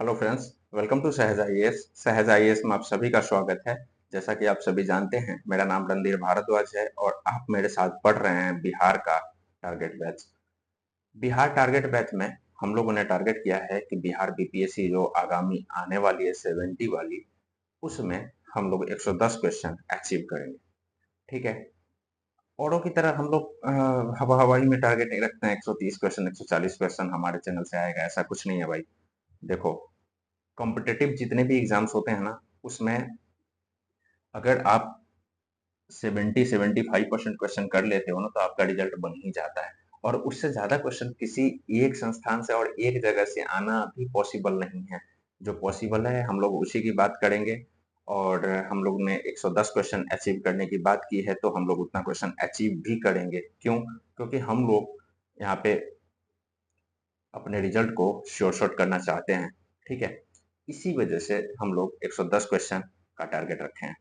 Hello friends, welcome to सहज IAS. सहज IAS में आप सभी का स्वागत है। जैसा कि आप सभी जानते हैं, मेरा नाम रणधीर भारद्वाज है और आप मेरे साथ पढ़ रहे हैं बिहार का target batch. Bihar target batch में हम लोगों ने टारगेट किया है कि बिहार बीपीएससी जो आगामी आने वाली है 70 वाली, उसमें हम लोग 110 क्वेश्चन अचीव करेंगे। ठीक है। औरों की तरह हम लोग हवा हवाई में टारगेट नहीं रखते हैं। 130 क्वेश्चन 140 क्वेश्चन हमारे चैनल से आएगा, ऐसा कुछ नहीं है भाई। देखो, कॉम्पिटिटिव जितने भी एग्जाम्स होते हैं ना, उसमें अगर आप 70-75% क्वेश्चन कर लेते हो ना, तो आपका रिजल्ट बन ही जाता है। और उससे ज्यादा क्वेश्चन किसी एक संस्थान से और एक जगह से आना भी पॉसिबल नहीं है। जो पॉसिबल है हम लोग उसी की बात करेंगे। और हम लोग ने 110 क्वेश्चन अचीव करने की बात की है, तो हम लोग उतना क्वेश्चन अचीव भी करेंगे। क्यों? क्योंकि हम लोग यहाँ पे अपने रिजल्ट को श्योर शॉर्ट करना चाहते हैं। ठीक है। इसी वजह से हम लोग 110 क्वेश्चन का टारगेट रखे हैं।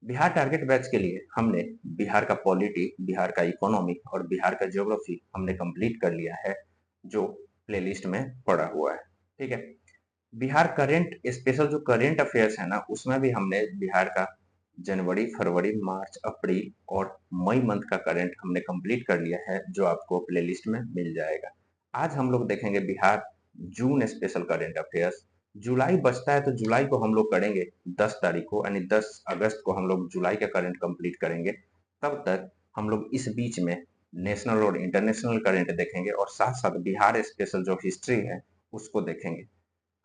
बिहार टारगेट बैच के लिए हमने बिहार का पॉलिटी, बिहार का इकोनॉमी और बिहार का ज्योग्राफी हमने कंप्लीट कर लिया है, जो प्लेलिस्ट में पड़ा हुआ है। ठीक है। बिहार करेंट स्पेशल जो करेंट अफेयर्स है ना, उसमें भी हमने बिहार का जनवरी, फरवरी, मार्च, अप्रैल और मई मंथ का करंट हमने कंप्लीट कर लिया है, जो आपको प्लेलिस्ट में मिल जाएगा। आज हम लोग देखेंगे बिहार जून स्पेशल करंट अफेयर्स। जुलाई बचता है, तो जुलाई को हम लोग करेंगे 10 तारीख को, यानी 10 अगस्त को हम लोग जुलाई का करंट कंप्लीट करेंगे। तब तक हम लोग इस बीच में नेशनल और इंटरनेशनल करंट देखेंगे और साथ साथ बिहार स्पेशल जो हिस्ट्री है उसको देखेंगे।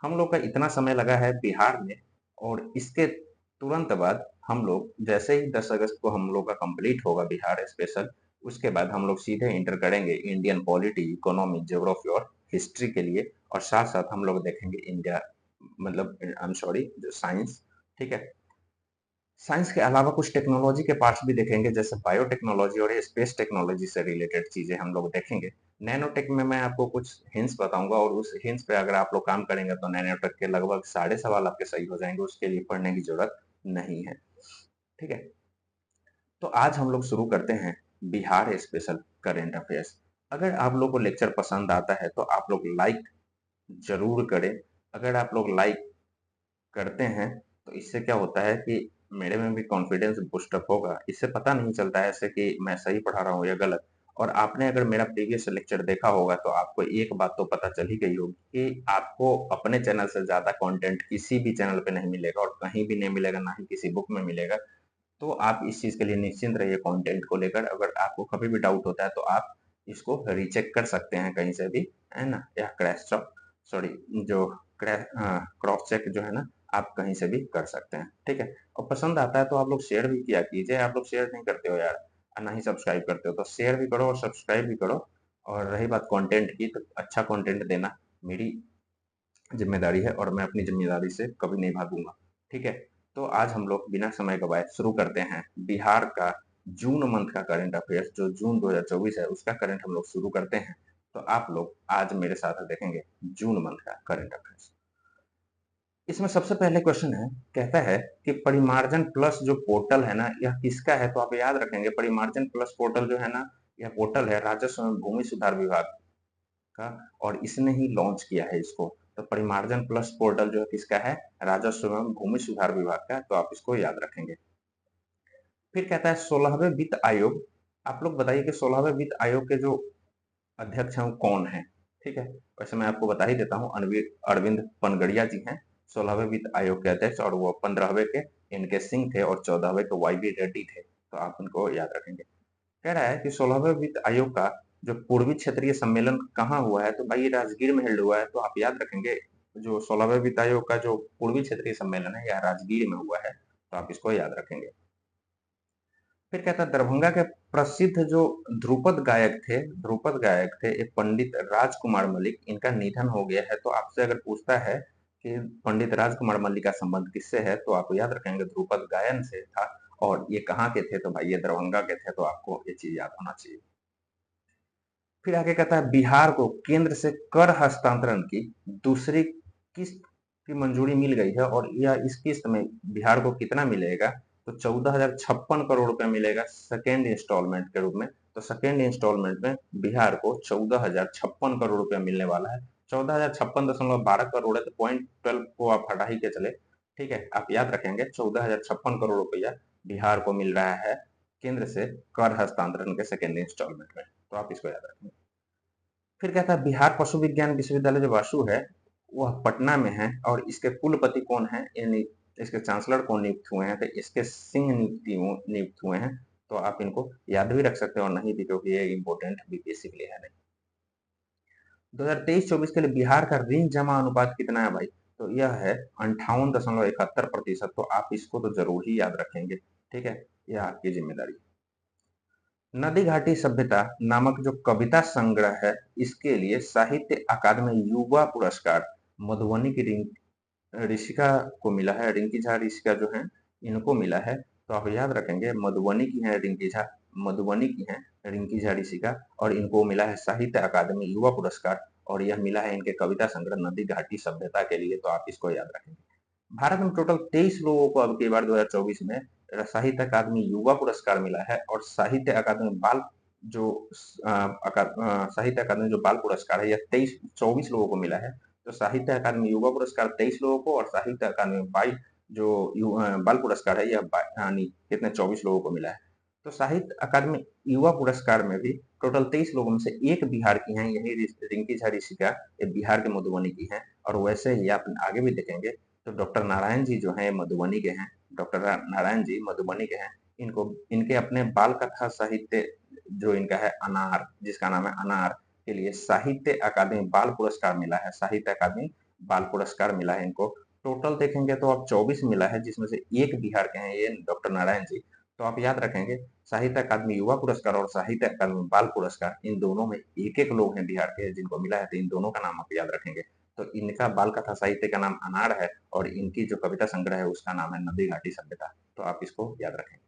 हम लोग का इतना समय लगा है बिहार में, और इसके तुरंत बाद हम लोग जैसे ही 10 अगस्त को हम लोग का कंप्लीट होगा बिहार स्पेशल, उसके बाद हम लोग सीधे इंटर करेंगे इंडियन पॉलिटी, इकोनॉमी, ज्योग्राफी और हिस्ट्री के लिए। और साथ साथ हम लोग देखेंगे इंडिया, मतलब आई एम सॉरी, जो साइंस। ठीक है। साइंस के अलावा कुछ टेक्नोलॉजी के पार्ट्स भी देखेंगे, जैसे बायोटेक्नोलॉजी और स्पेस टेक्नोलॉजी से रिलेटेड चीजें हम लोग देखेंगे। नैनोटेक में मैं आपको कुछ हिंट्स बताऊंगा, और उस हिंट्स पे अगर आप लोग काम करेंगे तो नैनोटेक के लगभग सारे सवाल आपके सही हो जाएंगे, उसके लिए पढ़ने की जरूरत नहीं है। ठीक है। तो आज हम लोग शुरू करते हैं बिहार स्पेशल करेंट अफेयर्स। अगर आप लोग को लेक्चर पसंद आता है तो आप लोग लाइक जरूर करें। अगर आप लोग लाइक करते हैं तो इससे क्या होता है कि मेरे में भी कॉन्फिडेंस बूस्टअप होगा। इससे पता नहीं चलता है ऐसे कि मैं सही पढ़ा रहा हूँ या गलत। और आपने अगर मेरा प्रीवियस लेक्चर देखा होगा तो आपको एक बात तो पता चल ही गई होगी कि आपको अपने चैनल से ज्यादा कंटेंट किसी भी चैनल पे नहीं मिलेगा, और कहीं भी नहीं मिलेगा, ना ही किसी बुक में मिलेगा। तो आप इस चीज के लिए निश्चिंत रहिए कंटेंट को लेकर। अगर आपको कभी भी डाउट होता है तो आप इसको रीचेक कर सकते हैं कहीं से भी, है ना, या क्रैश चेक, सॉरी, जो क्रॉस चेक जो है ना, आप कहीं से भी कर सकते हैं। ठीक है। और पसंद आता है तो आप लोग शेयर भी किया कीजिए। आप लोग शेयर नहीं करते हो यार, और ना ही सब्सक्राइब करते हो, तो शेयर भी करो और सब्सक्राइब भी करो। और रही बात कंटेंट की, तो अच्छा कंटेंट देना मेरी जिम्मेदारी है, और मैं अपनी जिम्मेदारी से कभी नहीं भागूंगा। ठीक है। तो आज हम लोग बिना समय गवाए शुरू करते हैं बिहार का जून मंथ का करंट अफेयर्स, जो जून 2024 है उसका करंट हम लोग शुरू करते हैं। तो आप लोग आज मेरे साथ देखेंगे जून मंथ का करंट अफेयर्स। इसमें सबसे पहले क्वेश्चन है, कहता है कि परिमार्जन प्लस जो पोर्टल है ना, यह किसका है? तो आप याद रखेंगे परिमार्जन प्लस पोर्टल जो है ना, यह पोर्टल है राजस्व एवं भूमि सुधार विभाग का, और इसने ही लॉन्च किया है इसको। तो परिमार्जन प्लस पोर्टल जो है किसका है? राजस्व एवं भूमि सुधार विभाग का। तो आप इसको याद रखेंगे। फिर कहता है 16वें वित्त आयोग। आप लोग बताइए कि 16वें वित्त आयोग के जो अध्यक्ष हैं वो कौन है? ठीक है। वैसे मैं आपको बता ही देता हूँ, अरविंद पनगड़िया जी हैं 16वें वित्त आयोग के अध्यक्ष, और वो 15वें के इनके सिंह थे और 14वें के वाई बी रेड्डी थे। तो आप उनको याद रखेंगे। कह रहा है कि 16वें वित्त आयोग का जो पूर्वी क्षेत्रीय सम्मेलन कहाँ हुआ है? तो भाई ये राजगीर में हेल्ड हुआ है। तो आप याद रखेंगे, जो 16वें वित्त आयोग का जो पूर्वी क्षेत्रीय सम्मेलन है, यह राजगीर में हुआ है। तो आप इसको याद रखेंगे। फिर कहता है दरभंगा के प्रसिद्ध जो ध्रुपद गायक थे एक पंडित राजकुमार मलिक, इनका निधन हो गया है। तो आपसे अगर पूछता है कि पंडित राजकुमार मलिक का संबंध किससे है, तो आप याद रखेंगे ध्रुपद गायन से था। और ये कहाँ के थे? तो भाई ये दरभंगा के थे। तो आपको ये चीज याद होना चाहिए। फिर आगे कहता है बिहार को केंद्र से कर हस्तांतरण की दूसरी किस्त की मंजूरी मिल गई है, और यह इस किस्त में बिहार को कितना मिलेगा? तो 14,056 करोड़ रुपया मिलेगा सेकेंड इंस्टॉलमेंट के रूप में। तो सेकेंड इंस्टॉलमेंट में बिहार को 14,056 करोड़ रुपया मिलने वाला है। 14,056.12 करोड़ है, तो 0.12 को आप हटा ही के चले, ठीक है। आप याद रखेंगे 14,056 करोड़ रुपया बिहार को मिल रहा है केंद्र से कर हस्तांतरण के सेकेंड इंस्टॉलमेंट में, तो आप इसको याद रखेंगे। फिर कहता है बिहार पशु विज्ञान विश्वविद्यालय जो वासु है वह पटना में है, और इसके कुलपति कौन है, यानी इसके चांसलर कौन नियुक्त हुए हैं, तो इसके सिंह नियुक्त हुए हैं। तो आप इनको याद भी रख सकते हो और नहीं भी, क्योंकि ये इंपॉर्टेंट बीपीएससी के लिए है नहीं। 2023-24 के लिए बिहार का ऋण जमा अनुपात कितना है भाई, तो यह है 58.71%। तो आप इसको तो जरूर ही याद रखेंगे, ठीक है, यह आपकी जिम्मेदारी। नदी घाटी सभ्यता नामक जो कविता संग्रह है, इसके लिए साहित्य अकादमी युवा पुरस्कार मधुबनी की ऋषिका को मिला है। रिंकी झा ऋषिका जो है इनको मिला है। तो आप याद रखेंगे मधुबनी की है रिंकी झा, मधुबनी की है रिंकी झा ऋषिका, और इनको मिला है साहित्य अकादमी युवा पुरस्कार, और यह मिला है इनके कविता संग्रह नदी घाटी सभ्यता के लिए। तो आप इसको याद रखेंगे। भारत में टोटल 23 लोगों को अब की बार 2024 में साहित्य अकादमी युवा पुरस्कार मिला है, और साहित्य अकादमी बाल जो साहित्य अकादमी जो बाल पुरस्कार है यह 24 लोगों को मिला है। तो साहित्य अकादमी युवा पुरस्कार 23 लोगों को, और साहित्य अकादमी बाल पुरस्कार है यह यानी कितने 24 लोगों को मिला है। तो साहित्य अकादमी युवा पुरस्कार में भी टोटल 23 लोगों में से एक बिहार की हैं, यही रिंकी झा ऋषिका, ये बिहार के मधुबनी की हैं। और वैसे ही आप आगे भी देखेंगे तो डॉक्टर नारायण जी जो है मधुबनी के हैं, डॉक्टर नारायण जी मधुबनी के हैं। इनको इनके अपने बाल कथा साहित्य जो इनका है अनार, जिसका नाम है अनार, के लिए साहित्य अकादमी बाल पुरस्कार मिला है। साहित्य अकादमी बाल पुरस्कार मिला है इनको। टोटल देखेंगे तो अब 24 मिला है, जिसमें से एक बिहार के हैं, ये डॉक्टर नारायण जी। तो आप याद रखेंगे साहित्य अकादमी युवा पुरस्कार और साहित्य अकादमी बाल पुरस्कार, इन दोनों में एक एक लोग हैं बिहार के जिनको मिला है। तो इन दोनों का नाम आप याद रखेंगे। तो इनका बाल कथा साहित्य का नाम अनार है, और इनकी जो कविता संग्रह है उसका नाम है नदी घाटी सभ्यता। तो आप इसको याद रखेंगे।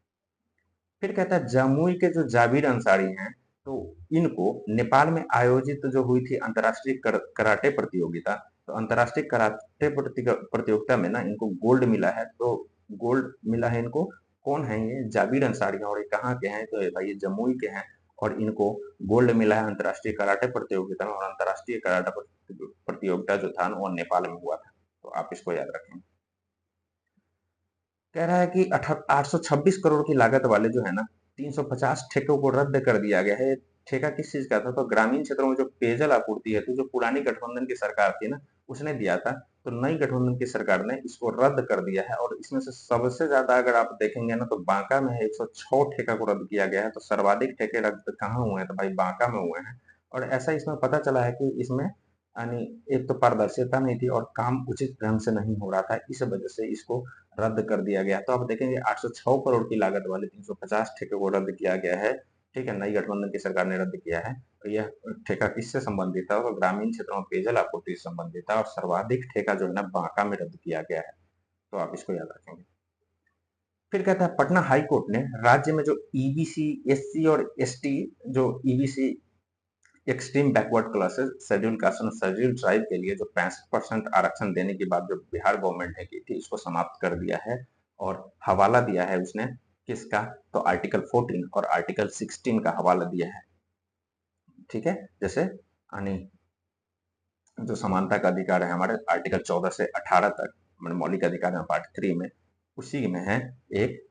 फिर कहता है जमुई के जो जाबिर अंसारी हैं, तो इनको नेपाल में आयोजित जो हुई थी अंतर्राष्ट्रीय कराटे प्रतियोगिता, तो अंतर्राष्ट्रीय कराटे प्रतियोगिता में ना इनको गोल्ड मिला है। तो गोल्ड मिला है इनको, कौन है ये, जाबिर अंसारी, और ये कहाँ के हैं, तो ये भाई जमुई के हैं, और इनको गोल्ड मिला है अंतर्राष्ट्रीय कराटे प्रतियोगिता में। और अंतर्राष्ट्रीय कराटे प्रतियोगिता जो था वो नेपाल में हुआ था। तो आप इसको याद रखें। कह रहा है कि 826 करोड़ की लागत वाले जो है ना 350 ठेकों को रद्द कर दिया गया है। ठेका किस चीज का था, तो ग्रामीण क्षेत्रों में जो पेयजल आपूर्ति है, तो जो पुरानी गठबंधन की सरकार थी ना उसने दिया था। तो नई गठबंधन की सरकार ने इसको रद्द कर दिया है, और इसमें से सबसे ज्यादा अगर आप देखेंगे ना तो बांका में है 106 ठेका को रद्द किया गया है। तो सर्वाधिक ठेके रद्द कहाँ हुए हैं, तो भाई बांका में हुए हैं। और ऐसा इसमें पता चला है कि इसमें यानी एक तो पारदर्शिता नहीं थी, और काम उचित ढंग से नहीं हो रहा था, इस वजह से इसको रद्द कर दिया गया। तो आप देखेंगे 806 करोड़ की लागत वाले 350 ठेके को रद्द किया गया है, ठीक है, नई गठबंधन की सरकार ने रद्द किया है। तो यह ठेका किससे संबंधित था, तो ग्रामीण क्षेत्रों में पेयजल आपूर्ति से संबंधित था, और सर्वाधिक ठेका जो है ना बांका में रद्द किया गया है। तो आप इसको याद रखेंगे। फिर कहता है पटना हाई कोर्ट ने राज्य में जो ईबीसी, एससी और एसटी, जो EBC extreme backward classes, schedule caste और शेड्यूल ट्राइब के लिए जो 65% आरक्षण देने की बात जो बिहार गवर्नमेंट ने की थी, इसको समाप्त कर दिया है। और हवाला दिया है उसने किसका, तो आर्टिकल 14 और आर्टिकल 16 का हवाला दिया है, ठीक है। जैसे यानी जो समानता का अधिकार है हमारे आर्टिकल 14 से 18 तक, मौलिक अधिकार में पार्ट 3 में, उसी में है एक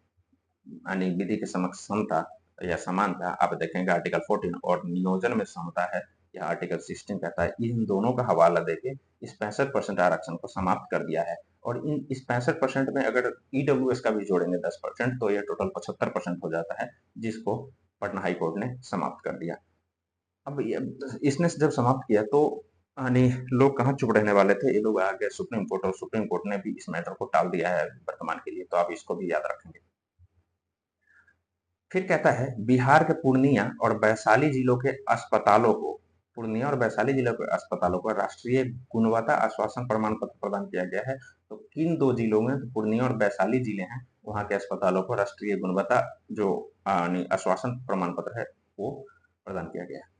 यानी विधि के समक्ष समता या समानता, आप देखेंगे आर्टिकल 14, और नियोजन में समता है या आर्टिकल 16 कहता है। इन दोनों का हवाला देके इस 65% आरक्षण को समाप्त कर दिया है। और इस 65% में अगर ईडब्ल्यूएस का भी जोड़ेंगे 10%, तो यह टोटल 75% हो जाता है, जिसको पटना हाई कोर्ट ने समाप्त कर दिया। अब इसने जब समाप्त किया तो यानी लोग कहाँ चुप रहने वाले थे, ये लोग आ गए सुप्रीम कोर्ट, और सुप्रीम कोर्ट ने भी इस मैटर को टाल दिया है वर्तमान के लिए। तो आप इसको भी याद रखेंगे। फिर कहता है बिहार के पूर्णिया और वैशाली जिलों के अस्पतालों को, पूर्णिया और वैशाली जिलों के अस्पतालों को राष्ट्रीय गुणवत्ता आश्वासन प्रमाण पत्र प्रदान किया गया है। तो किन दो जिलों में, तो पूर्णिया और वैशाली जिले हैं, वहां के अस्पतालों को राष्ट्रीय गुणवत्ता जो आश्वासन प्रमाण पत्र है वो प्रदान किया गया है।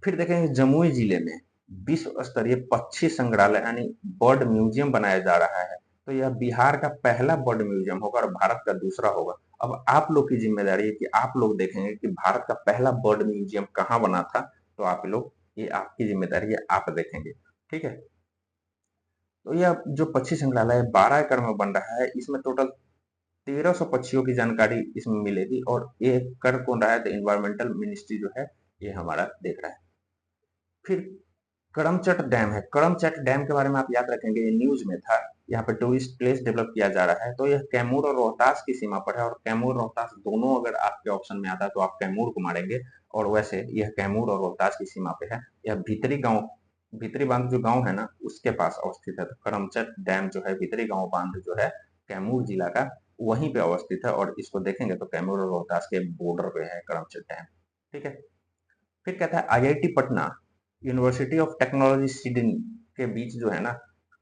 फिर देखेंगे जमुई जिले में विश्व स्तरीय पक्षी संग्रहालय यानी बर्ड म्यूजियम बनाया जा रहा है। तो यह बिहार का पहला बर्ड म्यूजियम होगा और भारत का दूसरा होगा। अब आप लोग की जिम्मेदारी है कि आप लोग देखेंगे कि भारत का पहला बर्ड म्यूजियम कहाँ बना था। तो आप लोग ये आपकी ज़िम्मेदारी है, आप देखेंगे, ठीक है? तो यह जो पक्षी संग्रहालय 12 एकड़ में बन रहा है, इसमें टोटल 1300 पक्षियों की जानकारी इसमें मिलेगी और ये कर कौन रहा है? तो एनवायरमेंटल मिनिस्ट्री जो है, ये हमारा देख रहा है। फिर करमचट डैम है। करमचट डैम के बारे में आप याद रखेंगे, ये न्यूज में था। यहाँ पे टूरिस्ट प्लेस डेवलप किया जा रहा है, तो यह कैमूर और रोहतास की सीमा पर है और कैमूर रोहतास दोनों अगर आपके ऑप्शन में आता है तो आप कैमूर को मारेंगे। और वैसे यह कैमूर और रोहतास की सीमा पे है। यह भीतरी गांव, भीतरी बांध जो गांव है ना, उसके पास अवस्थित है। तो करमचट डैम जो है, भीतरी गांव बांध जो है कैमूर जिला का, वहीं पे अवस्थित है। और इसको देखेंगे तो कैमूर और रोहतास के बॉर्डर पे है करमचट डैम, ठीक है। फिर कहता है IIT Patna, university of technology Sydney के बीच जो है ना,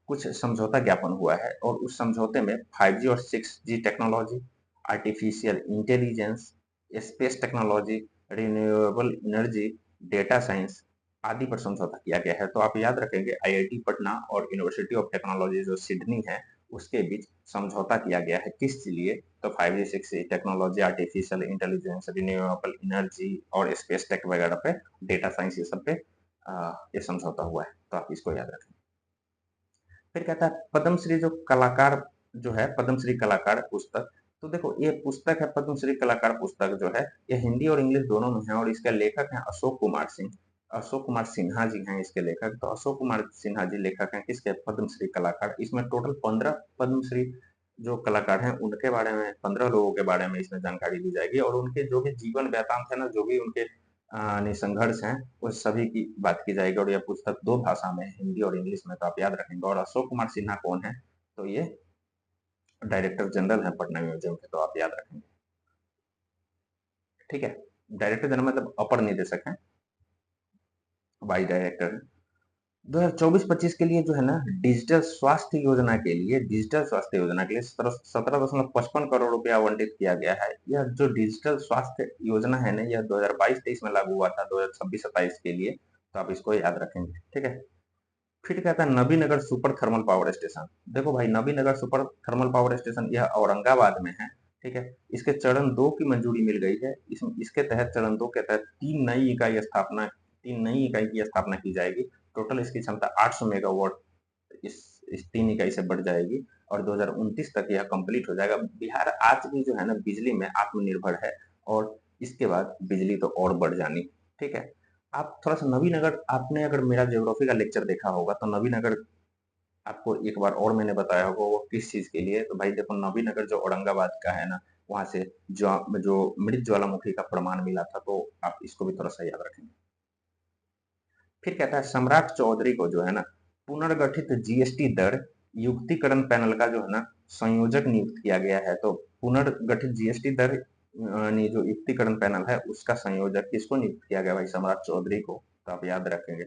कुछ समझौता ज्ञापन हुआ है और उस समझौते में 5G और 6G technology, artificial intelligence, space technology, renewable energy, data science आदि पर समझौता किया गया है। तो आप याद रखेंगे आईआईटी पटना और यूनिवर्सिटी ऑफ टेक्नोलॉजी जो सिडनी है, उसके बीच समझौता किया गया है। किस लिए? तो 5G 6G technology, artificial intelligence, renewable energy और स्पेस टेक वगैरह पे, डेटा साइंस ये सब पे ये समझौता हुआ है। तो आप इसको याद रखें। फिर कहता है पद्मश्री जो कलाकार जो है, पद्मश्री कलाकार पुस्तक। तो देखो ये पुस्तक है पद्मश्री कलाकार पुस्तक जो है, ये हिंदी और इंग्लिश दोनों में है और इसके लेखक हैं अशोक कुमार सिंह। अशोक कुमार सिन्हा जी हैं इसके लेखक। तो अशोक कुमार सिन्हा जी लेखक हैं किसके? पद्मश्री कलाकार। इसमें टोटल 15 पद्मश्री जो कलाकार हैं उनके बारे में, 15 लोगों के बारे में इसमें जानकारी दी जाएगी और उनके जो भी जीवन वृतांत है ना, जो भी उनके संघर्ष हैं, उस सभी की बात की जाएगी। और यह पुस्तक 2 भाषा में है, हिंदी और इंग्लिश में, तो आप याद रखेंगे। और अशोक कुमार सिन्हा कौन है? तो ये डायरेक्टर जनरल हैं पटना म्यूजियम के, तो आप याद रखेंगे, ठीक है। डायरेक्टर जनरल मतलब अपर निदेशक हैं, वाइस डायरेक्टर। 2024-25 के लिए जो है ना, डिजिटल स्वास्थ्य योजना के लिए, डिजिटल स्वास्थ्य योजना के लिए 17.55 करोड़ रुपया आवंटित किया गया है। यह जो डिजिटल स्वास्थ्य योजना है ना, यह 2022-23 में लागू हुआ था, 2026-27 के लिए। तो आप इसको याद रखेंगे, ठीक है। फिर कहता है Nabinagar super thermal power station. देखो भाई, Nabinagar super thermal power station यह औरंगाबाद में है, ठीक है। इसके चरण 2 की मंजूरी मिल गई है। इसके तहत चरण 2 के तहत 3 नई इकाई की स्थापना की जाएगी। टोटल इसकी क्षमता 800 मेगावाट इस 3 इकाई से बढ़ जाएगी और 2029 तक यह कंप्लीट हो जाएगा। बिहार आज भी जो है ना, बिजली में आत्मनिर्भर है और इसके बाद बिजली तो और बढ़ जानी, ठीक है। आप थोड़ा सा नवीनगर, आपने अगर मेरा ज्योग्राफी का लेक्चर देखा होगा तो नवीनगर आपको एक बार और मैंने बताया होगा वो किस चीज के लिए। तो भाई देखो, नवीनगर जो औरंगाबाद का है ना, वहां से जो मृत ज्वालामुखी का प्रमाण मिला था, तो आप इसको भी थोड़ा सा याद रखेंगे। फिर कहता है सम्राट चौधरी को जो है ना, पुनर्गठित जीएसटी दर युक्तिकरण पैनल का जो है ना, संयोजक नियुक्त किया गया है। तो पुनर्गठित जीएसटी दर जो युक्तिकरण पैनल है, उसका संयोजक किसको नियुक्त किया गया? भाई सम्राट चौधरी को। तो आप याद रखेंगे।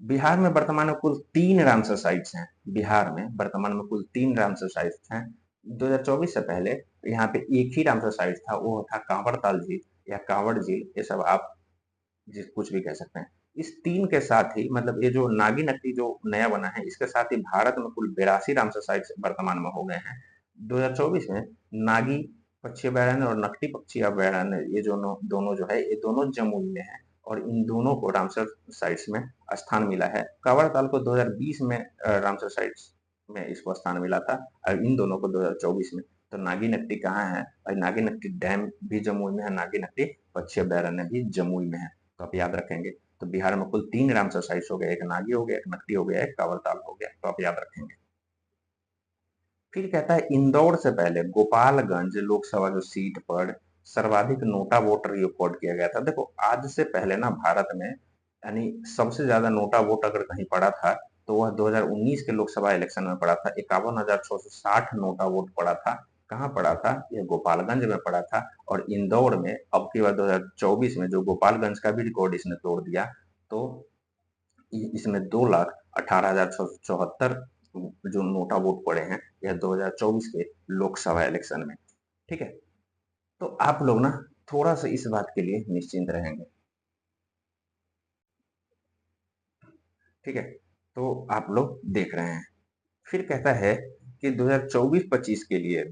बिहार में वर्तमान में कुल 3 रामसर साइट्स हैं। बिहार में वर्तमान में कुल 3 रामसर साइट्स हैं। 2024 से पहले यहाँ पे एक ही रामसर साइट था, वो था कांवड़ताल झील या कांवड़ झील, ये सब आप जिस कुछ भी कह सकते हैं। इस 3 के साथ ही, मतलब ये जो नागी नक्टी जो नया बना है, इसके साथ ही भारत में कुल 82 रामसर साइट्स वर्तमान में हो गए हैं। 2024 में नागी पक्षी अभयारण्य और नकटी पक्षी अभयारण्य, ये जो दोनों जो है, ये दोनों जमुई में है और इन दोनों को रामसर साइट्स में स्थान मिला है। कांवड़ ताल को 2020 में रामसर साइट्स में इसको स्थान मिला था और इन दोनों को 2024 में। तो नागी नकटी कहाँ है? और नागी नकटी डैम भी जमुई में है, नागी नकटी पक्षी अभयारण्य भी जमुई में है। तो आप याद रखेंगे। तो बिहार में कुल 3 रामसर साइट्स हो गए, एक नागी हो गया, एक नकटी हो गया, एक कांवड़ ताल हो गया। तो आप याद रखेंगे। फिर कहता है इंदौर से पहले गोपालगंज लोकसभा जो सीट पर सर्वाधिक नोटा वोट रिकॉर्ड किया गया था। देखो, आज से पहले ना भारत में, यानी सबसे ज्यादा नोटा वोट अगर कहीं पड़ा था तो वह 2019 के लोकसभा इलेक्शन में पड़ा था। 51,660 नोटा वोट पड़ा था। कहाँ पड़ा था? यह गोपालगंज में पड़ा था। और इंदौर में अब की बार 2024 में जो गोपालगंज का भी रिकॉर्ड इसने तोड़ दिया। तो इसमें 2,18,674 जो नोटा वोट पड़े हैं, यह 2024 के लोकसभा इलेक्शन में, ठीक है। तो आप लोग ना थोड़ा सा इस बात के लिए निश्चिंत रहेंगे, ठीक है। तो आप लोग देख रहे हैं। फिर कहता है कि 2024-25 के लिए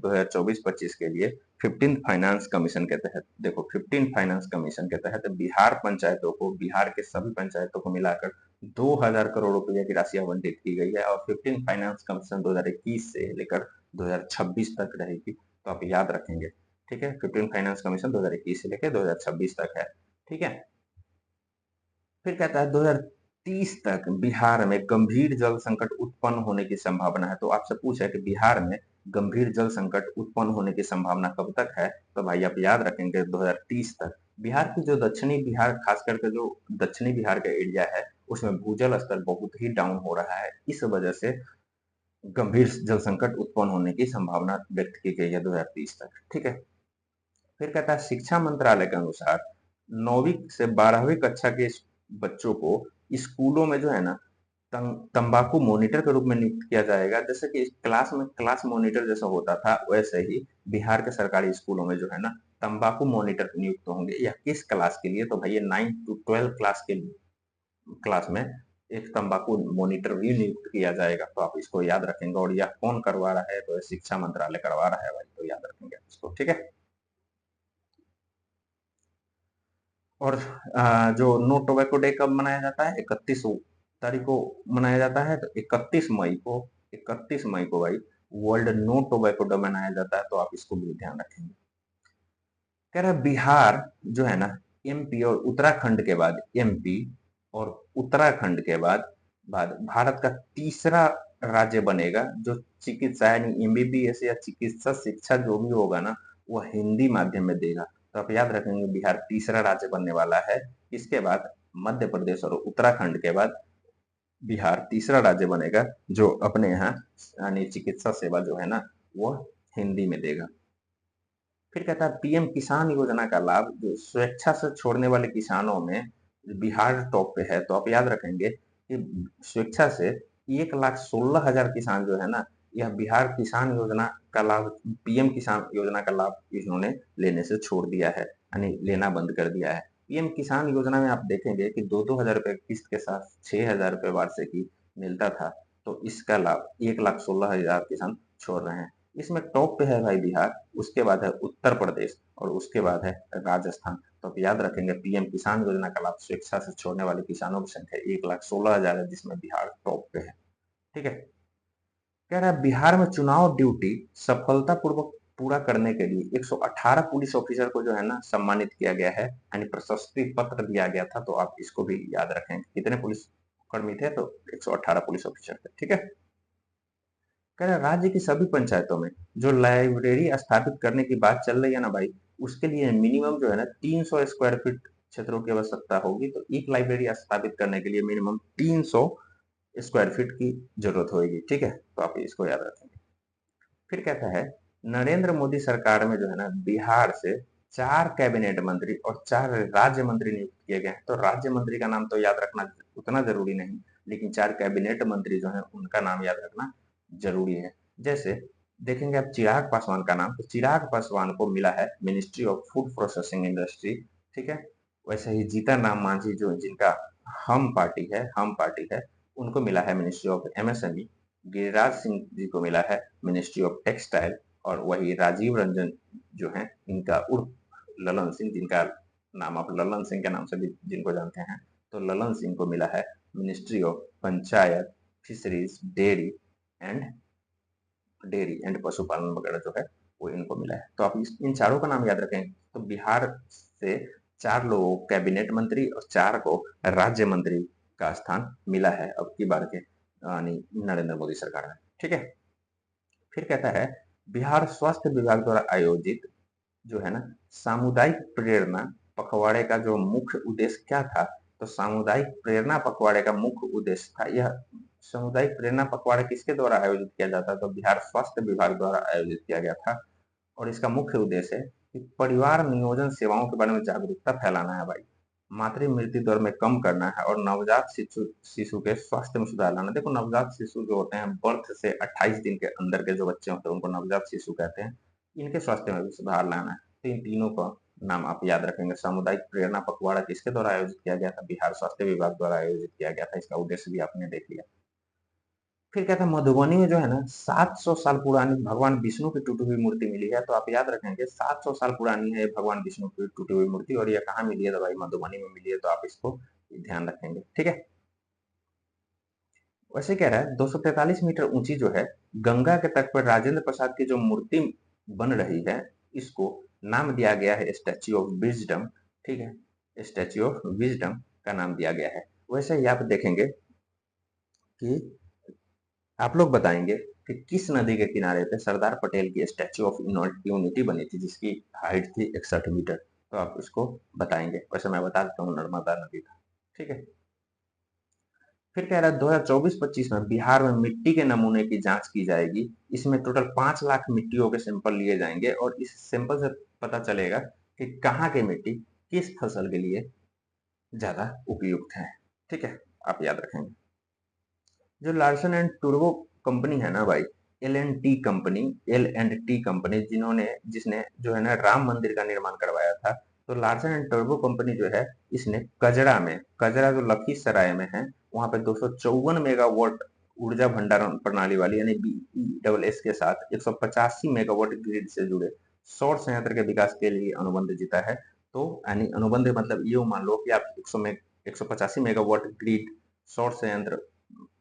15th फाइनेंस कमीशन के तहत, देखो 15 फाइनेंस कमीशन के तहत बिहार पंचायतों को, बिहार के सभी पंचायतों को मिलाकर 2000 करोड़ रुपए की राशि आवंटित की गई है, और 15 फाइनेंस कमीशन 2021 से लेकर 2026 तक रहेगी, तो आप याद रखेंगे। ठीक है, 15 फाइनेंस कमीशन 2021 से लेकर 2026 तक है। ठीक है, फिर कहता है 2030 तक बिहार में गंभीर जल संकट उत्पन्न होने की संभावना है। तो आपसे पूछा है कि बिहार में गंभीर जल संकट उत्पन्न होने की संभावना कब तक है, तो भाई आप याद रखेंगे 2030 तक। बिहार की जो दक्षिणी बिहार, खास करके जो दक्षिणी बिहार का एरिया है, उसमें भूजल स्तर बहुत ही डाउन हो रहा है, इस वजह से गंभीर जल संकट उत्पन्न होने की संभावना व्यक्त की गई है 2030 तक। ठीक है, फिर कहता है शिक्षा मंत्रालय के अनुसार 9वीं से 12वीं कक्षा के बच्चों को स्कूलों में जो है ना तंबाकू मॉनिटर के रूप में नियुक्त किया जाएगा। जैसे कि क्लास में क्लास मॉनिटर जैसा होता था, वैसे ही बिहार के सरकारी स्कूलों में जो है ना तंबाकू मॉनिटर नियुक्त होंगे। यह किस क्लास के लिए, तो भाई 9 to 12 क्लास में एक तंबाकू मॉनिटर भी नियुक्त किया जाएगा। तो आप इसको याद रखेंगे, और यह कौन करवा रहा है, तो शिक्षा मंत्रालय करवा रहा है भाई, तो याद रखेंगे इसको। ठीक है, और जो नो टोबैको डे कब मनाया जाता है, 31 तारीख को मनाया जाता है। तो 31 मई को भाई वर्ल्ड नो टोबैको डे मनाया जाता है, तो आप इसको भी ध्यान रखेंगे। कह रहा है बिहार जो है ना एमपी और उत्तराखंड के बाद, एमपी और उत्तराखंड के बाद भारत का तीसरा राज्य बनेगा जो चिकित्सा यानी एमबीबीएस या चिकित्सा शिक्षा जो भी होगा ना, वह हिंदी माध्यम में देगा। तो आप याद रखेंगे बिहार तीसरा राज्य बनने वाला है। इसके बाद मध्य प्रदेश और उत्तराखंड के बाद बिहार तीसरा राज्य बनेगा जो अपने यहाँ यानी चिकित्सा सेवा जो है ना वो हिंदी में देगा। फिर कहता है पीएम किसान योजना का लाभ जो स्वेच्छा से छोड़ने वाले किसानों में बिहार टॉप पे है। तो आप याद रखेंगे कि स्वेच्छा से 1,16,000 किसान जो है ना, यह बिहार किसान योजना का लाभ, पीएम किसान योजना का लाभ इन्होंने लेने से छोड़ दिया है, यानी लेना बंद कर दिया है। पीएम किसान योजना में आप देखेंगे कि 2-2 हजार रुपए किस्त के साथ 6,000 रुपए वार्षिकी मिलता था, तो इसका लाभ 1,16,000 किसान छोड़ रहे हैं। इसमें टॉप पे है भाई बिहार, उसके बाद है उत्तर प्रदेश, और उसके बाद है राजस्थान। तो आप याद रखेंगे पीएम किसान योजना का लाभ स्वेच्छा से छोड़ने वाले किसानों की संख्या 1,16,000 है, जिसमें बिहार टॉप पे है। ठीक है, कह रहा है बिहार में चुनाव ड्यूटी सफलतापूर्वक पूरा करने के लिए 118 पुलिस ऑफिसर को जो है ना सम्मानित किया गया है, यानी प्रशस्ति पत्र दिया गया था। तो आप इसको भी याद रखेंगे कितने पुलिस कर्मी थे, तो 118 पुलिस ऑफिसर थे। ठीक है, कह रहे राज्य की सभी पंचायतों में जो लाइब्रेरी स्थापित करने की बात चल रही है ना भाई, उसके लिए मिनिमम जो है ना 300 स्क्वायर फीट क्षेत्रों की आवश्यकता होगी। तो एक लाइब्रेरी स्थापित करने के लिए मिनिमम 300 स्क्वायर फीट की जरूरत होगी। ठीक है, तो आप इसको याद रखेंगे। फिर कहता है नरेंद्र मोदी सरकार में जो है ना बिहार से 4 कैबिनेट मंत्री और 4 राज्य मंत्री नियुक्त किए गए हैं। तो राज्य मंत्री का नाम तो याद रखना उतना जरूरी नहीं, लेकिन 4 कैबिनेट मंत्री जो है उनका नाम याद रखना जरूरी है। जैसे देखेंगे आप चिराग पासवान का नाम, तो चिराग पासवान को मिला है ministry of food processing industry. ठीक है, वैसे ही जीतन राम मांझी जो जिनका हम पार्टी है, उनको मिला है ministry of MSME. Giriraj Singh ji को मिला है मिनिस्ट्री ऑफ टेक्सटाइल, और वही राजीव रंजन जो है इनका उर्फ ललन सिंह, जिनका नाम आप ललन सिंह के नाम से भी जिनको जानते हैं, तो ललन सिंह को मिला है ministry of panchayat, fisheries, dairy and पशुपालन वगैरह जो है वो इनको मिला है। तो आप इन चारों का नाम याद रखें। तो बिहार से 4 लोगों को कैबिनेट मंत्री और 4 को राज्य मंत्री का स्थान मिला है अब की बार के यानी नरेंद्र मोदी सरकार में। ठीक है, फिर कहता है बिहार स्वास्थ्य विभाग द्वारा आयोजित जो है ना सामुदायिक प्रेरणा पखवाड़े का जो मुख्य उद्देश्य क्या था, तो सामुदायिक प्रेरणा पखवाड़े का मुख्य उद्देश्य था, यह सामुदायिक प्रेरणा पखवाड़ा किसके द्वारा आयोजित किया जाता है, तो बिहार स्वास्थ्य विभाग द्वारा आयोजित किया गया था। और इसका मुख्य उद्देश्य है कि परिवार नियोजन सेवाओं के बारे में जागरूकता फैलाना है भाई, मातृ मृत्यु दर में कम करना है, और नवजात शिशु शिशु के स्वास्थ्य में सुधार लाना। देखो नवजात शिशु जो होते हैं बर्थ से 28 दिन के अंदर के जो बच्चे होते हैं उनको नवजात शिशु कहते हैं, इनके स्वास्थ्य में भी सुधार लाना है। तो इन तीनों का नाम आप याद रखेंगे। सामुदायिक प्रेरणा पखवाड़ा किसके द्वारा आयोजित किया गया था, बिहार स्वास्थ्य विभाग द्वारा आयोजित किया गया था। इसका उद्देश्य भी आपने देख लिया। फिर कहता है मधुबनी में जो है ना 700 साल पुरानी भगवान विष्णु की टूटी हुई मूर्ति मिली है। तो आप याद रखेंगे 700 साल पुरानी है ये भगवान विष्णु की टूटी हुई मूर्ति, और ये कहाँ मिली है? तो भाई मधुबनी में मिली है। तो आप इसको ध्यान रखेंगे, ठीक है। वैसे कह रहा है 243 मीटर ऊंची जो है गंगा के तट पर राजेंद्र प्रसाद की जो मूर्ति बन रही है, इसको नाम दिया गया है स्टैच्यू ऑफ विजडम, ठीक है। स्टैच्यू ऑफ विजडम का नाम दिया गया है। वैसे ही आप देखेंगे कि आप लोग बताएंगे कि किस नदी के किनारे पे सरदार पटेल की स्टैच्यू ऑफ यूनिटी बनी थी, जिसकी हाइट थी 61 मीटर। तो आप इसको बताएंगे। वैसे मैं बता देता हूँ, नर्मदा नदी था, ठीक है। फिर कह रहा है 2024-25 में बिहार में मिट्टी के नमूने की जांच की जाएगी। इसमें टोटल 5 लाख मिट्टियों के सैंपल लिए जाएंगे, और इस सैंपल से पता चलेगा कि कहाँ की मिट्टी किस फसल के लिए ज्यादा उपयुक्त है, ठीक है। आप याद रखेंगे। जो लार्सन एंड टूब्रो कंपनी है ना भाई, एल एंड टी कंपनी, जिन्होंने जिसने जो है ना राम मंदिर का निर्माण करवाया था। तो लार्सन एंड टूब्रो कंपनी जो है, इसने कजरा जो लखीसराय में है, वहां पे 254 मेगावाट ऊर्जा भंडारण प्रणाली वाली यानी BESS के साथ 185 मेगावाट ग्रिड से जुड़े सौर संयंत्र के विकास के लिए अनुबंध जीता है। तो यानी अनुबंध मतलब ये मान लो कि आप 185 मेगावाट ग्रिड सौर संयंत्र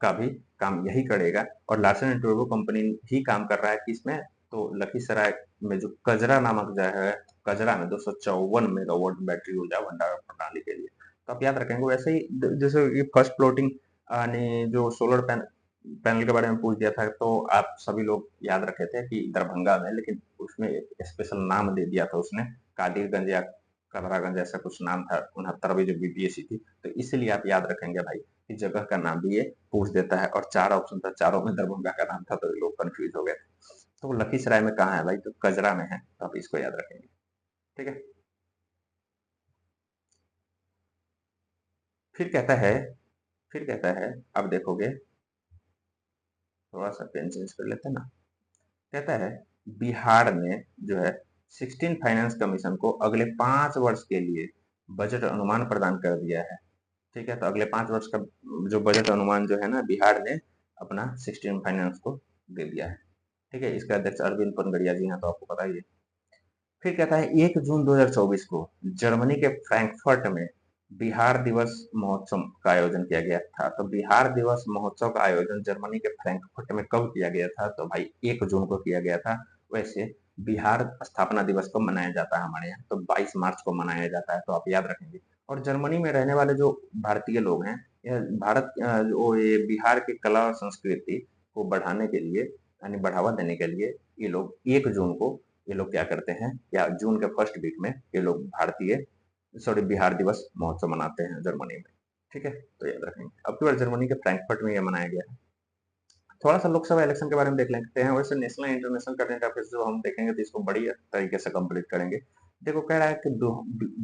का भी काम यही करेगा, और लार्सन एंड टोब्रो कंपनी ही काम कर रहा है कि इसमें। तो लखीसराय में जो कजरा नामक जो है, कजरा में 254 मेगावाट बैटरी ऊर्जा भंडारण प्रणाली के लिए। तो आप याद रखेंगे। वैसे ही जैसे ये फर्स्ट फ्लोटिंग यानी जो सोलर पैनल के बारे में पूछ दिया था, तो आप सभी लोग याद रखे थे कि दरभंगा में, लेकिन उसमें स्पेशल नाम दे दिया था उसने, कादिरगंज या कदरागंज ऐसा कुछ नाम था 69वीं जो बीपीएससी थी। तो इसलिए आप याद रखेंगे भाई कि जगह का नाम भी ये पूछ देता है, और 4 ऑप्शन था, चारों में दरभंगा का नाम था, तो लोग कंफ्यूज हो गए। तो लखीसराय में कहाँ है भाई? तो कजरा में है। तो आप इसको याद रखेंगे, ठीक है। फिर कहता है फिर कहता है अब देखोगे, थोड़ा सा पेन चेंज कर लेते हैं ना। कहता है बिहार ने जो है 16 फाइनेंस कमीशन को अगले 5 वर्ष के लिए बजट अनुमान प्रदान कर दिया है, ठीक है। तो अगले 5 वर्ष का जो बजट अनुमान जो है ना, बिहार ने अपना 16 फाइनेंस को दे दिया है, ठीक है। इसके अध्यक्ष अरविंद पनगड़िया जी हैं, तो आपको पता ही है। फिर कहता है 1 जून 2024 को जर्मनी के फ्रैंकफर्ट में बिहार दिवस महोत्सव का आयोजन किया गया था। तो बिहार दिवस महोत्सव का आयोजन जर्मनी के फ्रैंकफर्ट में कब किया गया था? तो भाई 1 जून को किया गया था। वैसे बिहार स्थापना दिवस को मनाया जाता है हमारे यहाँ, तो 22 मार्च को मनाया जाता है। तो आप याद रखेंगे। और जर्मनी में रहने वाले जो भारतीय लोग हैं, यह जो ये बिहार की कला और संस्कृति को बढ़ाने के लिए यानी बढ़ावा देने के लिए, ये लोग 1 जून को ये लोग क्या करते हैं, या जून के फर्स्ट वीक में ये लोग बिहार दिवस महोत्सव मनाते हैं जर्मनी में, ठीक है। तो याद रखेंगे। अब की बार जर्मनी के फ्रैंकफर्ट में यह मनाया गया है। थोड़ा सा लोकसभा इलेक्शन के बारे में देख लेते हैं। वैसे नेशनल इंटरनेशनल करंट अफेयर्स जो हम देखेंगे, तो इसको बड़ी तरीके से कंप्लीट करेंगे। देखो कह रहा है कि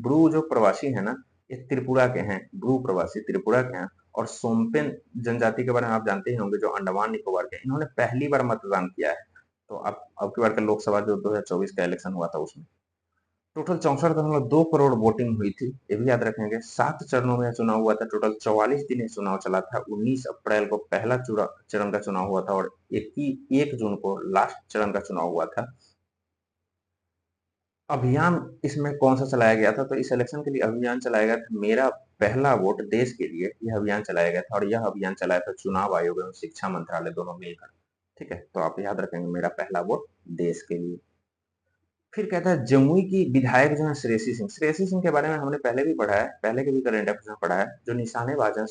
ब्रू जो प्रवासी है ना, ये त्रिपुरा के हैं। ब्रू प्रवासी त्रिपुरा के हैं। और सोम्पेन जनजाति के बारे में आप जानते ही होंगे, जो अंडमान निकोबार के, इन्होंने पहली बार मतदान किया है। तो अब की बार का लोकसभा जो 2024 का इलेक्शन हुआ था, उसमें टोटल 64.2 करोड़ वोटिंग हुई थी। ये भी याद रखेंगे। 7 चरणों में चुनाव हुआ था। टोटल 44 दिन ये चुनाव चला था। 19 अप्रैल को पहला चरण का चुनाव हुआ था, और 1 जून को लास्ट चरण का चुनाव हुआ था। अभियान इसमें कौन सा चलाया गया था? तो इस इलेक्शन के लिए अभियान चलाया गया था, मेरा पहला वोट देश के लिए। यह अभियान चलाया गया था, और यह अभियान चलाया था चुनाव आयोग एवं शिक्षा मंत्रालय दोनों मिलकर, ठीक है। तो आप याद रखेंगे, मेरा पहला वोट देश के लिए। फिर कहता है जमुई की विधायक जो है श्रेयसी सिंह के बारे में हमने पहले भी पढ़ा है, पहले के भी करंट अफेयर्स में पढ़ा है। जो निशानेबाज है,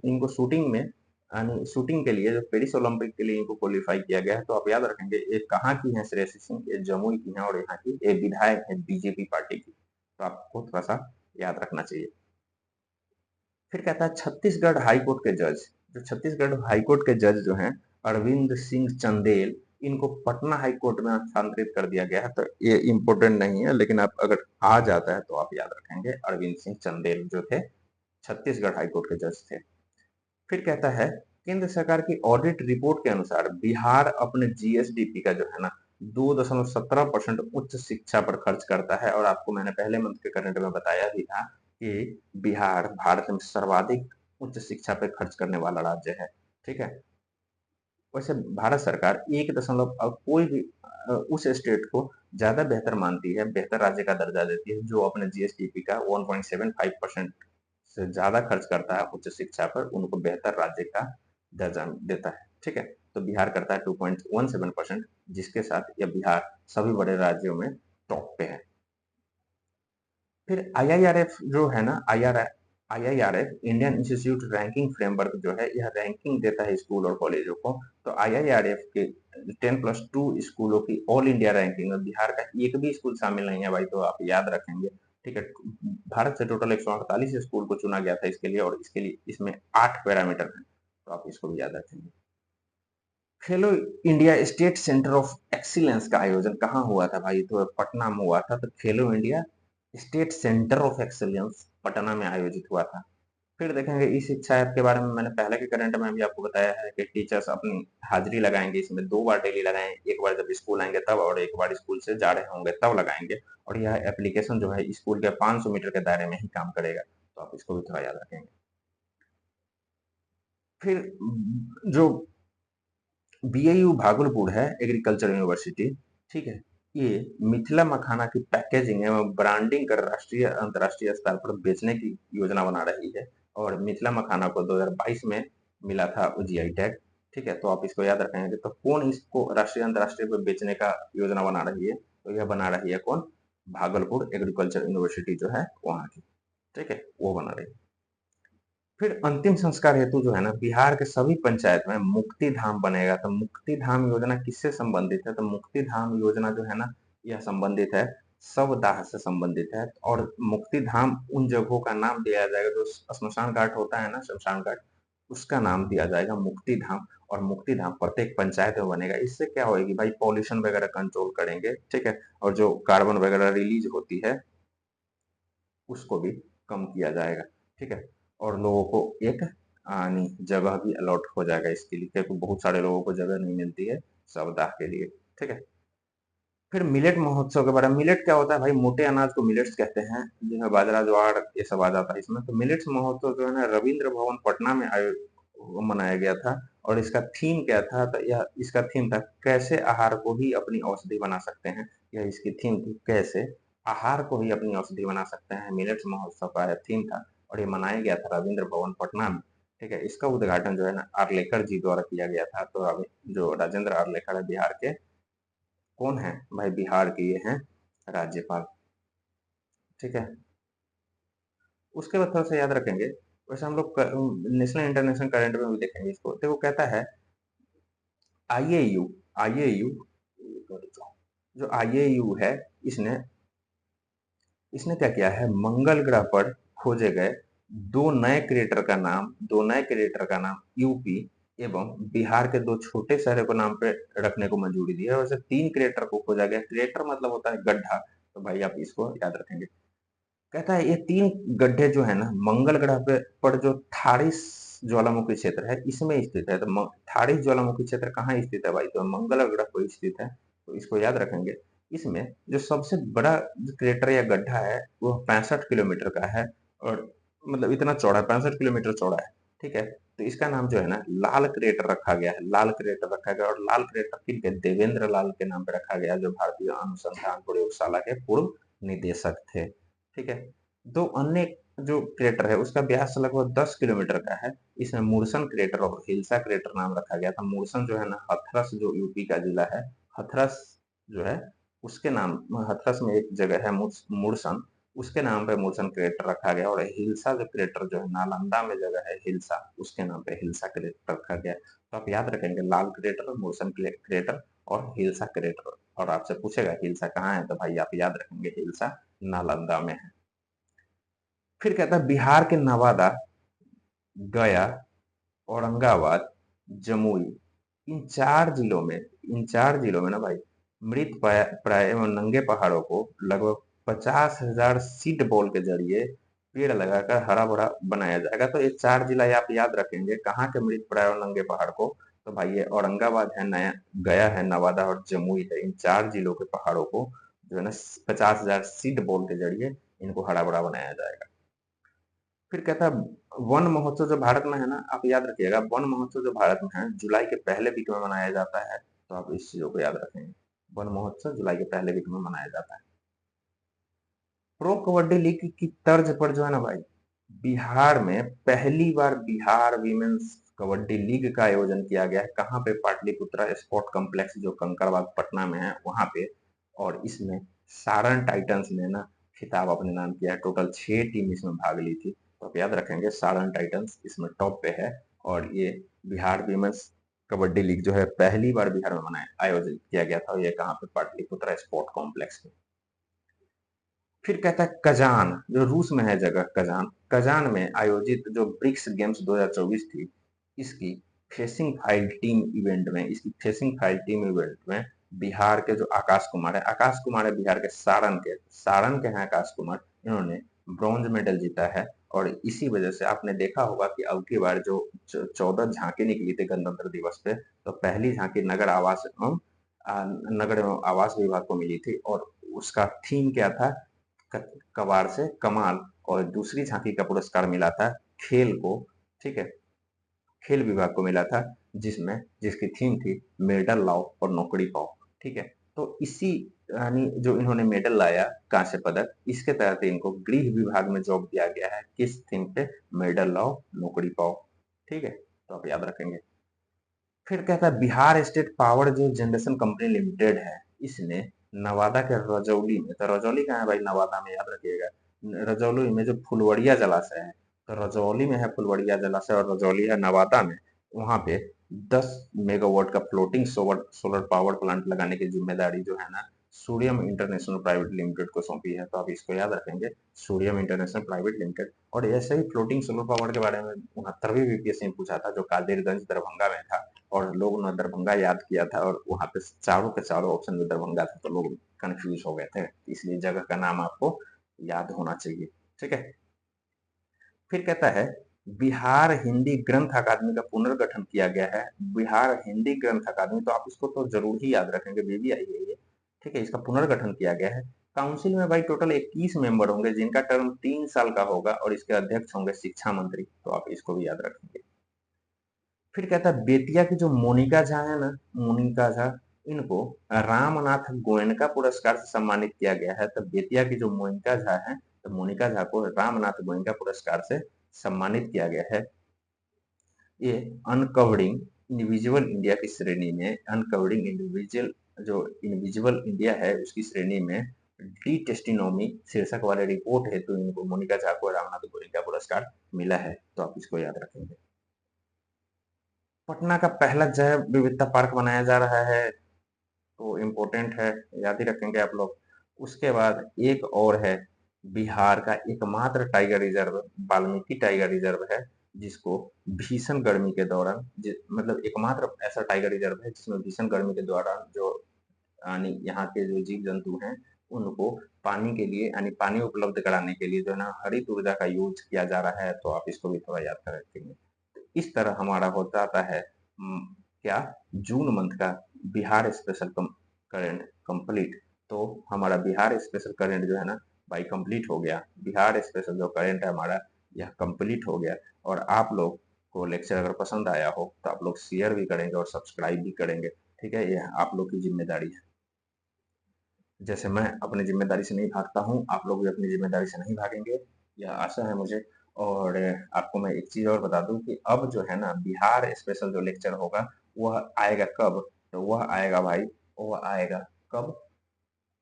इनको शूटिंग में यानी शूटिंग के लिए जो पेरिस ओलंपिक के लिए इनको क्वालिफाई किया गया है। तो आप याद रखेंगे ये कहाँ की है श्रेयसी सिंह, ये जमुई की है, और यहाँ की ये विधायक है बीजेपी पार्टी की। तो आपको थोड़ा सा याद रखना चाहिए। फिर कहता है छत्तीसगढ़ हाईकोर्ट के जज, जो छत्तीसगढ़ हाईकोर्ट के जज जो हैं अरविंद सिंह चंदेल, इनको पटना हाईकोर्ट में स्थानांतरित कर दिया गया है। तो ये इम्पोर्टेंट नहीं है, लेकिन आप अगर आ जाता है तो आप याद रखेंगे, अरविंद सिंह चंदेल जो थे छत्तीसगढ़ हाईकोर्ट के जज थे। फिर कहता है केंद्र सरकार की ऑडिट रिपोर्ट के अनुसार बिहार अपने जीएसडीपी का जो है ना 2.17% उच्च शिक्षा पर खर्च करता है। और आपको मैंने पहले मंथ के करंट में बताया भी था कि बिहार भारत में सर्वाधिक उच्च शिक्षा पर खर्च करने वाला राज्य है, ठीक है। वैसे भारत सरकार 1 कोई भी उस स्टेट को ज़्यादा बेहतर मानती है, बेहतर राज्य का दर्जा देती है, जो अपने जीएसडीपी का 1.75% से ज़्यादा खर्च करता है उच्च शिक्षा पर, उनको बेहतर राज्य का दर्जा देता है, ठीक है? तो बिहार करता है 2.17%, जिसके साथ यह बिहार सभी बड़े राज्यों में टॉप पे है। फिर आईआईआरएफ जो है ना, आईआईआरएफ इंडियन इंस्टीट्यूट रैंकिंग फ्रेमवर्क जो है, यह रैंकिंग देता है स्कूल और कॉलेजों को। तो आईआईआरएफ के 10+2 स्कूलों की ऑल इंडिया रैंकिंग में बिहार का एक भी स्कूल शामिल नहीं है भाई, तो आप याद रखेंगे, ठीक है? भारत से टोटल 148 स्कूल को चुना गया था इसके लिए, और इसके लिए इसमें 8 पैरामीटर हैं, तो आप इसको भी याद रखेंगे। खेलो India state centre of excellence का आयोजन कहाँ हुआ था भाई? तो पटना में हुआ था। तो खेलो India state centre of excellence Patna में आयोजित हुआ था। फिर देखेंगे ई शिक्षा ऐप के बारे में, मैंने पहले के करंट में भी आपको बताया है कि टीचर्स अपनी हाजिरी लगाएंगे, इसमें 2 बार डेली लगाएं, एक बार जब स्कूल आएंगे तब, और एक बार स्कूल से जा रहे होंगे तब लगाएंगे। और यह एप्लीकेशन जो है स्कूल के 500 मीटर के दायरे में ही काम करेगा, तो आप इसको भी थोड़ा याद रखेंगे। फिर जो बीएयू भागलपुर है एग्रीकल्चर यूनिवर्सिटी, ठीक है, ये मिथिला मखाना की पैकेजिंग एवं ब्रांडिंग कर राष्ट्रीय अंतर्राष्ट्रीय स्तर पर बेचने की योजना बना रही है। और मिथिला मखाना को 2022 में मिला था जीआई टैग, ठीक है? तो आप इसको याद रखेंगे। तो कौन इसको राष्ट्रीय अंतर्राष्ट्रीय पर बेचने का योजना बना रही है? तो यह बना रही है कौन? भागलपुर एग्रीकल्चर यूनिवर्सिटी जो है वहां की, ठीक है, वो बना रही है। फिर अंतिम संस्कार हेतु जो है ना, बिहार के सभी पंचायत में मुक्ति धाम बनेगा। तो मुक्ति धाम योजना किससे संबंधित है? तो मुक्ति धाम योजना जो है ना, यह संबंधित है शवदाह से संबंधित है। और मुक्ति धाम उन जगहों का नाम दिया जाएगा जो श्मशान घाट होता है ना, शमशान घाट, उसका नाम दिया जाएगा मुक्ति धाम। और मुक्ति धाम प्रत्येक पंचायत में बनेगा। इससे क्या होगी भाई? पॉल्यूशन वगैरह कंट्रोल करेंगे, ठीक है, और जो कार्बन वगैरह रिलीज होती है उसको भी कम किया जाएगा, ठीक है? और लोगों को एक जगह भी अलॉट हो जाएगा इसके लिए, क्योंकि बहुत सारे लोगों को जगह नहीं मिलती है सप्ताह के लिए, ठीक है? फिर मिलेट महोत्सव के बारे में, मिलेट क्या होता है भाई? मोटे अनाज को मिलेट्स कहते हैं, जिसमें बाजरा, ज्वार ये सब आ जाता है इसमें। तो मिलेट्स महोत्सव जो है ना, रविंद्र भवन पटना में मनाया गया था। और इसका थीम क्या था? तो यह इसका थीम था कैसे आहार को भी अपनी औषधि बना सकते हैं। यह इसकी थीम थी, कैसे आहार को ही अपनी औषधि बना सकते हैं, मिलेट्स महोत्सव का यह थीम था। और ये मनाया गया था रविंद्र भवन पटना में, ठीक है? इसका उद्घाटन जो है ना आर्लेकर जी द्वारा किया गया था। तो अभी जो राजेंद्र आर्लेकर है बिहार के, कौन है भाई? बिहार के ये हैं राज्यपाल, ठीक है? उसके बाद थोड़ा सा याद रखेंगे। वैसे हम लोग नेशनल इंटरनेशनल करंट में भी देखेंगे इसको। देखो कहता है आईएयू, आईएयू जो आईएयू है, इसने इसने क्या किया है? मंगल ग्रह पर खोजे गए दो नए क्रिएटर का नाम यूपी एवं बिहार के 2 छोटे शहरों को नाम पे रखने को मंजूरी दी है। वैसे 3 क्रिएटर को खोजा गया। क्रिएटर मतलब होता है गड्ढा, तो भाई आप इसको याद रखेंगे। कहता है ये 3 गड्ढे जो है ना, मंगल ग्रह पे पर जो थारिस ज्वालामुखी क्षेत्र है इसमें स्थित है। तो थारिस ज्वालामुखी क्षेत्र कहाँ स्थित है भाई? तो मंगल ग्रह पर स्थित है, तो इसको याद रखेंगे। इसमें जो सबसे बड़ा क्रेटर या गड्ढा है वो 65 किलोमीटर का है, और मतलब इतना चौड़ा, 65 किलोमीटर चौड़ा है, ठीक है? तो इसका नाम जो है ना लाल क्रेटर रखा गया है, लाल क्रेटर रखा गया। और लाल क्रेटर किनके? देवेंद्र लाल के नाम पे रखा गया, जो भारतीय अनुसंधान प्रयोगशाला के पूर्व निदेशक थे, ठीक है? दो अन्य जो क्रेटर है उसका व्यास लगभग 10 किलोमीटर का है। इसमें मूरसन क्रेटर और हिल्सा क्रेटर नाम रखा गया था। मूरसन जो है ना हथरस जो यूपी का जिला है, हथरस जो है उसके नाम, हथरस में एक जगह है मूरसन, उसके नाम पे मूरसन क्रेटर रखा गया। और हिल्सा जो क्रेटर जो है नालंदा में जगह है हिल्सा, उसके नाम पे हिल्सा क्रेटर रखा गया। तो आप याद रखेंगे लाल क्रेटर, मूरसन क्रेटर और हिल्सा क्रेटर। और आपसे पूछेगा हिल्सा कहाँ है? तो भाई आप याद रखेंगे हिल्सा नालंदा में है। फिर कहता है बिहार के नवादा, गया, औरंगाबाद, जमुई, इन चार जिलों में ना भाई मृत प्राय एवं नंगे पहाड़ों को लगभग 50,000 सीड बॉल के जरिए पेड़ लगाकर हरा भरा बनाया जाएगा। तो ये 4 जिला आप याद रखेंगे। कहाँ के मृत प्राय और नंगे पहाड़ को? तो भाई ये औरंगाबाद है, नया गया है, नवादा और जमुई है। इन 4 जिलों के पहाड़ों को जो है ना 50,000 सीड बॉल के जरिए इनको हरा भरा बनाया जाएगा। फिर कहता है वन महोत्सव जो भारत में है ना, आप याद रखिएगा, वन महोत्सव जो भारत में है जुलाई के पहले वीक में मनाया जाता है, तो आप इस चीजों को याद रखेंगे। वन महोत्सव जुलाई के पहले वीक में मनाया जाता है। प्रो कबड्डी लीग की तर्ज पर जो है ना भाई, बिहार में पहली बार बिहार वीमेंस कबड्डी लीग का आयोजन किया गया है। कहाँ पे? पाटलिपुत्रा स्पोर्ट कॉम्प्लेक्स जो कंकड़बाग पटना में है वहां पे। और इसमें सारण टाइटंस ने ना खिताब अपने नाम किया है। टोटल 6 टीम इसमें भाग ली थी, तो आप याद रखेंगे सारण टाइटंस इसमें टॉप पे है। और ये बिहार वीमेंस कबड्डी लीग जो है पहली बार बिहार में मनाया आयोजित किया गया था। ये कहाँ पे? पाटलिपुत्रा स्पोर्ट कॉम्प्लेक्स में। फिर कहता है कजान, जो रूस में है जगह कजान, कजान में आयोजित जो ब्रिक्स गेम्स 2024 थी, इसकी फेसिंग फाइल टीम इवेंट में, बिहार के जो आकाश कुमार है, आकाश कुमार है बिहार के सारण के हैं आकाश कुमार, इन्होंने ब्रॉन्ज मेडल जीता है। और इसी वजह से आपने देखा होगा कि अब की बार जो 14 झांकी निकली थी गणतंत्र दिवस पे, तो पहली झांकी नगर एवं आवास विभाग को मिली थी। और उसका थीम क्या था? कबाड़ से कमाल। और दूसरी झांकी का पुरस्कार मिला था खेल को, ठीक है, खेल विभाग को मिला था, जिसकी थीम थी मेडल लाओ और नौकरी पाओ, ठीक है। तो इसी यानी जो इन्होंने मेडल लाया कांस्य पदक, इसके तहत इनको गृह विभाग में जॉब दिया गया है। किस थीम पे? मेडल लाओ नौकरी पाओ, ठीक है, तो आप याद रखेंगे। फिर कहता है बिहार स्टेट पावर जो जनरेशन कंपनी लिमिटेड है, इसने नवादा के रजौली में, तो रजौली कहाँ है भाई? नवादा में, याद रखिएगा। रजौली में जो फुलवड़िया जलाशय है, तो रजौली में है फुलवड़िया जलाशय और रजौली है नवादा में। वहां पे 10 मेगावाट का floating solar solar power plant लगाने की जिम्मेदारी जो है ना, सूर्यम इंटरनेशनल प्राइवेट लिमिटेड को सौंपी है। तो आप इसको याद रखेंगे, सूर्यम इंटरनेशनल प्राइवेट लिमिटेड। और ऐसे ही फ्लोटिंग सोलर पावर के बारे में 69वीं बीपीएससी में पूछा था, जो कादिरगंज दरभंगा में था। और लोगों ने दरभंगा याद किया था और वहां पे चारों के चारों ऑप्शन में दरभंगा था, तो लोग कंफ्यूज हो गए थे। इसलिए जगह का नाम आपको याद होना चाहिए, ठीक है। फिर कहता है बिहार हिंदी ग्रंथ अकादमी का पुनर्गठन किया गया है। बिहार हिंदी ग्रंथ अकादमी, तो आप इसको तो जरूर ही याद रखेंगे, बीबीआई है ये, ठीक है। इसका पुनर्गठन किया गया है। काउंसिल में भाई टोटल 21 मेंबर होंगे, जिनका टर्म 3 साल का होगा। और इसके अध्यक्ष होंगे शिक्षा मंत्री, तो आप इसको भी याद रखेंगे। फिर कहता है बेतिया की जो मोनिका झा है ना, मोनिका झा, इनको रामनाथ गोयनका पुरस्कार से सम्मानित किया गया है। तो बेतिया की जो मोनिका झा है, तो मोनिका झा को रामनाथ गोयनका पुरस्कार से सम्मानित किया गया है। ये अनकवरिंग इंडिविजुअल इंडिया की श्रेणी में, अनकवरिंग इंडिविजुअल जो इंडिविजुअल इंडिया है उसकी श्रेणी में डी टेस्टिनोमी शीर्षक वाले रिपोर्ट हेतु इनको मोनिका झा को रामनाथ गोयनका पुरस्कार मिला है। तो आप इसको याद रखेंगे। पटना का पहला जैव विविधता पार्क बनाया जा रहा है, तो इम्पोर्टेंट है, याद ही रखेंगे आप लोग। उसके बाद एक और है, बिहार का एकमात्र tiger reserve Valmiki tiger reserve है, जिसको भीषण गर्मी के दौरान मतलब एकमात्र ऐसा टाइगर रिजर्व है जिसमें भीषण गर्मी के दौरान जो यानी यहाँ के जो जीव जंतु हैं उनको पानी के लिए यानी पानी उपलब्ध कराने के लिए जो है ना हरित ऊर्जा का यूज किया जा रहा है। तो आप इसको भी थोड़ा याद कर रखेंगे। इस तरह हमारा हो जाता है क्या, जून मंथ का बिहार स्पेशल करेंट कंप्लीट। तो हमारा बिहार स्पेशल करेंट जो है ना भाई कंप्लीट हो गया। बिहार स्पेशल जो करेंट है हमारा, यह कंप्लीट हो गया। और आप लोग को लेक्चर अगर पसंद आया हो तो आप लोग शेयर भी करेंगे और सब्सक्राइब भी करेंगे, ठीक है। यह आप लोग की जिम्मेदारी है। जैसे मैं अपनी जिम्मेदारी से नहीं भागता हूँ, आप लोग भी अपनी जिम्मेदारी से नहीं भागेंगे, यह आशा है मुझे। और आपको मैं एक चीज और बता दूं कि अब जो है ना बिहार स्पेशल जो लेक्चर होगा वह आएगा कब? तो वह आएगा भाई, वह आएगा कब?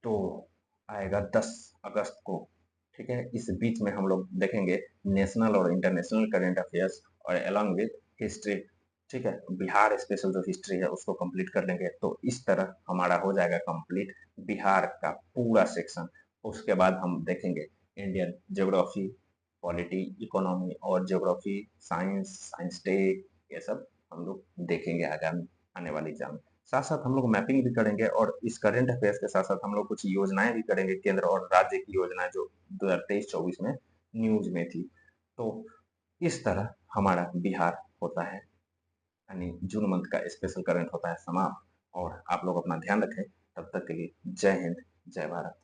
तो आएगा 10 अगस्त को, ठीक है। इस बीच में हम लोग देखेंगे नेशनल और इंटरनेशनल करेंट अफेयर्स और अलॉन्ग विद हिस्ट्री, ठीक है। बिहार स्पेशल जो हिस्ट्री है उसको कंप्लीट कर लेंगे। तो इस तरह हमारा हो जाएगा कंप्लीट बिहार का पूरा सेक्शन। उसके बाद हम देखेंगे इंडियन ज्योग्राफी, पॉलिटी, इकोनॉमी और ज्योग्राफी, साइंस, साइंस टेक, ये सब हम लोग देखेंगे आगामी आने वाले एग्जाम में। साथ साथ हम लोग मैपिंग भी करेंगे और इस करंट अफेयर्स के साथ साथ हम लोग कुछ योजनाएं भी करेंगे, केंद्र और राज्य की योजनाएं जो 2023-24 में न्यूज में थी। तो इस तरह हमारा बिहार होता है, यानी जून मंथ का स्पेशल करंट होता है समाप्त। और आप लोग अपना ध्यान रखें, तब तक के लिए जय हिंद, जय भारत।